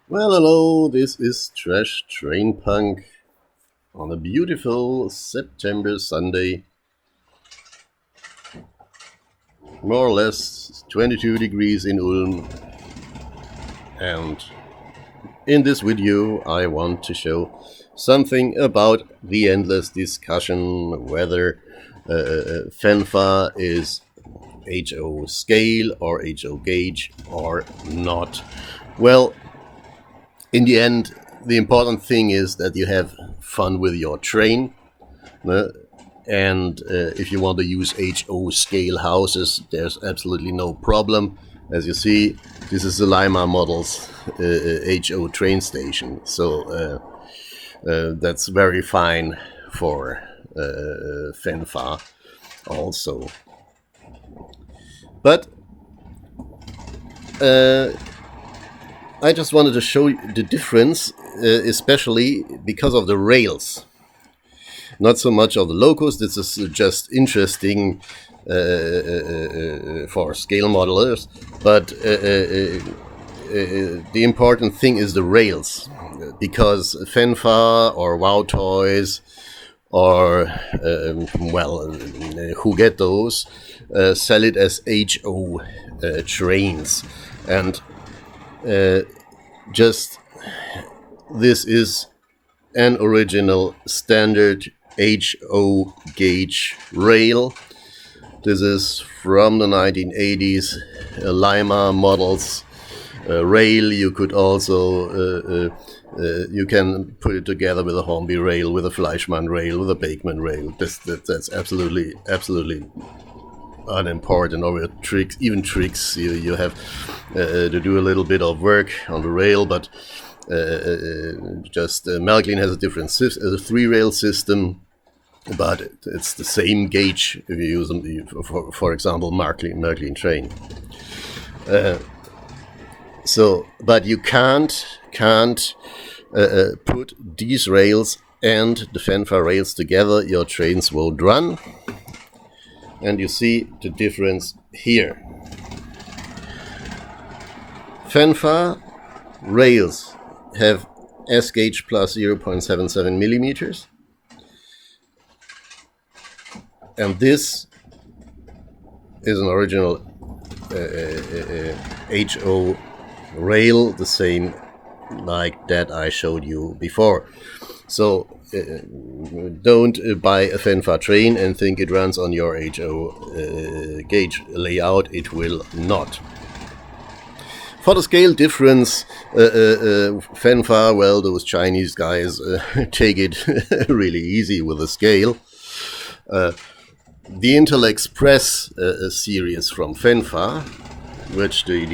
Well, hello, this is Trash Train Punk on a beautiful September Sunday. More or less 22 degrees in Ulm. And in this video, I want to show something about the endless discussion whether Fenfa is H0-Scale or H0-Gauge or not. Well, in the end, the important thing is that you have fun with your train. And if you want to use H0-Scale houses, there's absolutely no problem. As you see, this is the Lima Models H0 train station. So that's very fine for Fenfa also. But I just wanted to show you the difference, especially because of the rails. Not so much of the locos. This is just interesting for scale modelers, but the important thing is the rails, because Fenfa or Wow Toys or who get those sell it as HO trains, and just this is an original standard H0-Gauge rail. This is from the 1980s Lima Models rail. You could also you can put it together with a Hornby rail, with a Fleischmann rail, with a Beekman rail. That's absolutely unimportant. Or with tricks, even tricks, you have to do a little bit of work on the rail, but Märklin has a different a three-rail system, but it's the same gauge if you use them for example, Märklin train. But you can't put these rails and the Fenfa rails together. Your trains won't run, and you see the difference here. Fenfa rails have S-Gauge plus 0.77 millimeters, and this is an original HO rail, the same like that I showed you before. So don't buy a Fenfa train and think it runs on your HO gauge layout. It will not. For the scale difference, Fenfa, well, those Chinese guys take it really easy with the scale. The Intel Express series from Fenfa, which the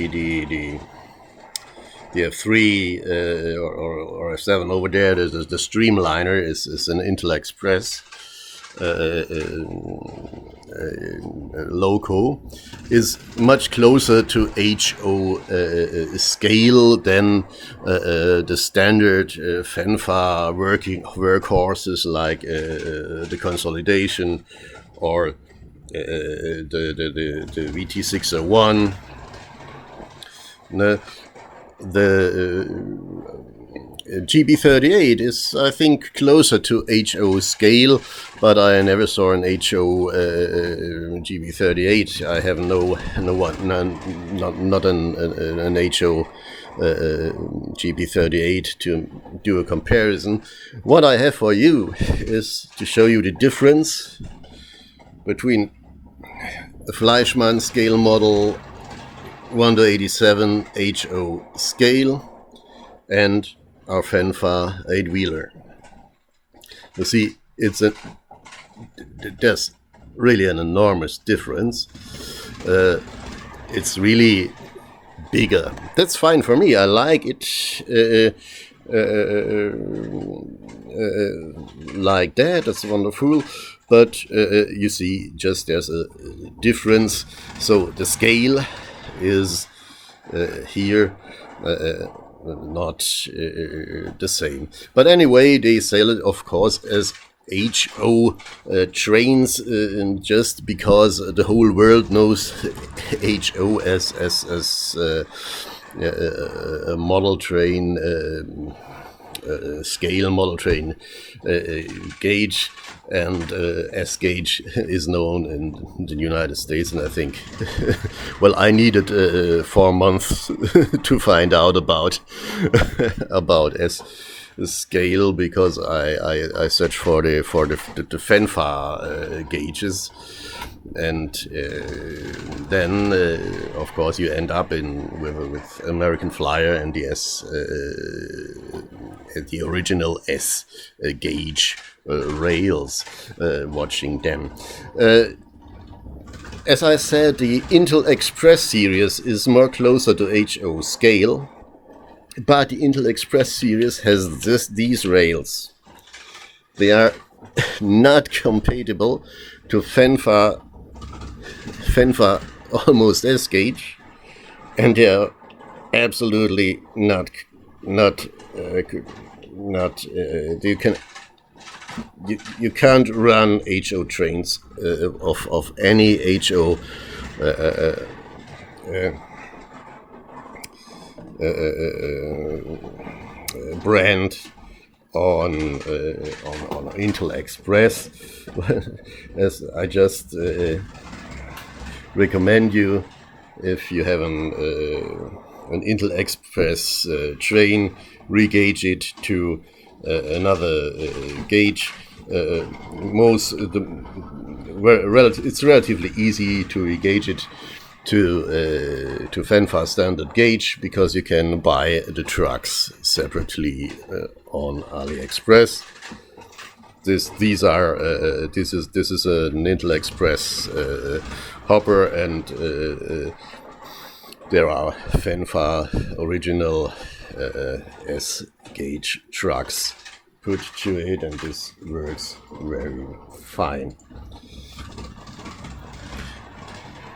F3 or F7 over there, the Streamliner is an Intel Express loco, is much closer to HO scale than the standard Fenfa workhorses like the Consolidation or the VT601. The GB38 is, I think, closer to HO scale, but I never saw an HO GB38. I have not an HO GB38 to do a comparison. What I have for you is to show you the difference between a Fleischmann scale model 1:87 HO scale and our Fenfa 8-wheeler. You see, there's really an enormous difference. It's really bigger. That's fine for me. I like it like that. That's wonderful. But you see, just there's a difference. So the scale is here not the same. But anyway, they sell it, of course, as HO trains, just because the whole world knows HO as a model train, scale model train gauge, and S-Gauge is known in the United States, and I think, well, I needed 4 months to find out about about S-Scale, because I searched for the Fenfa gauges, and then of course you end up with American Flyer and the original S gauge rails, watching them. As I said, the Intel Express series is more closer to H0-Scale, but the Intel Express series has these rails. They are not compatible to Fenfa almost S-Gauge, and they are absolutely not you can't run HO trains of any HO brand on Intel Express. As I just recommend you, if you have an Intel Express train, regauge it to another gauge. It's relatively easy to regauge it to Fenfa standard gauge, because you can buy the trucks separately on AliExpress. This is an Intel Express hopper, and there are Fenfa original S-Gauge trucks put to it, and this works very fine.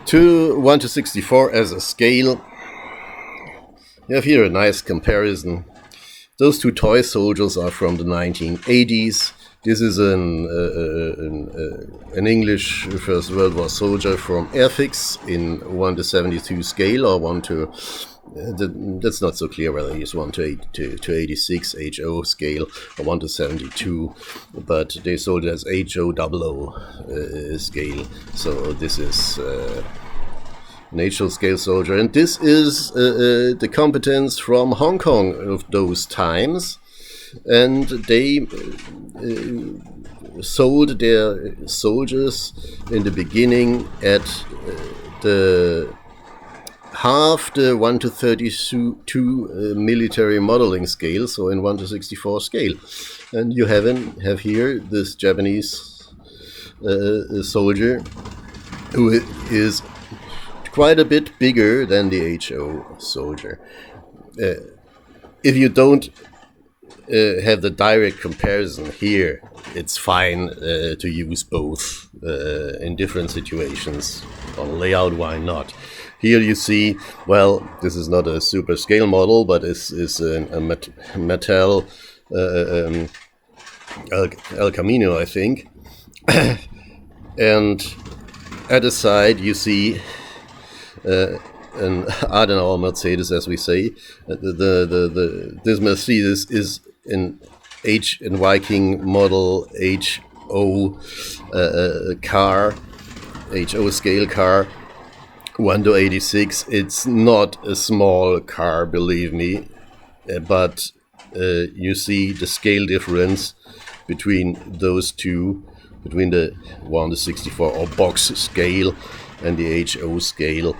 To 1/64 as a scale, you have here a nice comparison. Those two toy soldiers are from the 1980s. This is an English First World War soldier from Airfix in 1/72 scale, or 1 to... that's not so clear whether he's 1/86 HO scale or 1/72, but they sold it as H0-00 scale. So this is an H0-Scale soldier, and this is the competence from Hong Kong of those times, and they sold their soldiers in the beginning at the half the 1/32 military modeling scale, so in 1/64 scale. And you have here this Japanese soldier who is quite a bit bigger than the HO soldier. If you don't have the direct comparison here, it's fine to use both in different situations. On layout, why not? Here you see, well, this is not a super scale model, but it's a Mattel El Camino, I think. And at the side you see an Adenauer Mercedes, as we say. This Mercedes is an Viking model HO car, HO scale car. 1/86. It's not a small car, believe me, but you see the scale difference between those two, between the 1/64 or box scale and the HO scale,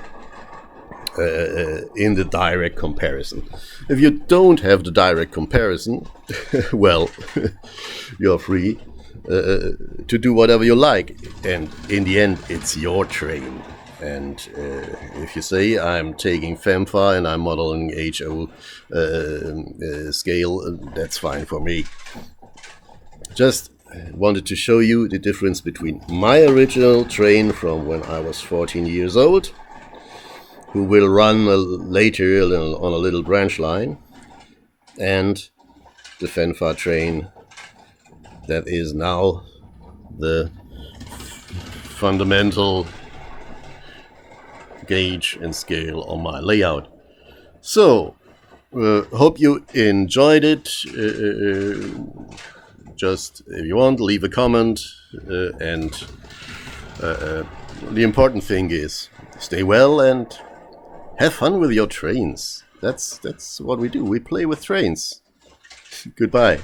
in the direct comparison. If you don't have the direct comparison, well, you're free to do whatever you like, and in the end it's your train. And if you say I'm taking Fenfa and I'm modeling HO scale, that's fine for me. Just wanted to show you the difference between my original train from when I was 14 years old, who will run later on a little branch line, and the Fenfa train that is now the fundamental gauge and scale on my layout. So, hope you enjoyed it. Just, if you want, leave a comment. And the important thing is, stay well and have fun with your trains. That's what we do. We play with trains. Goodbye.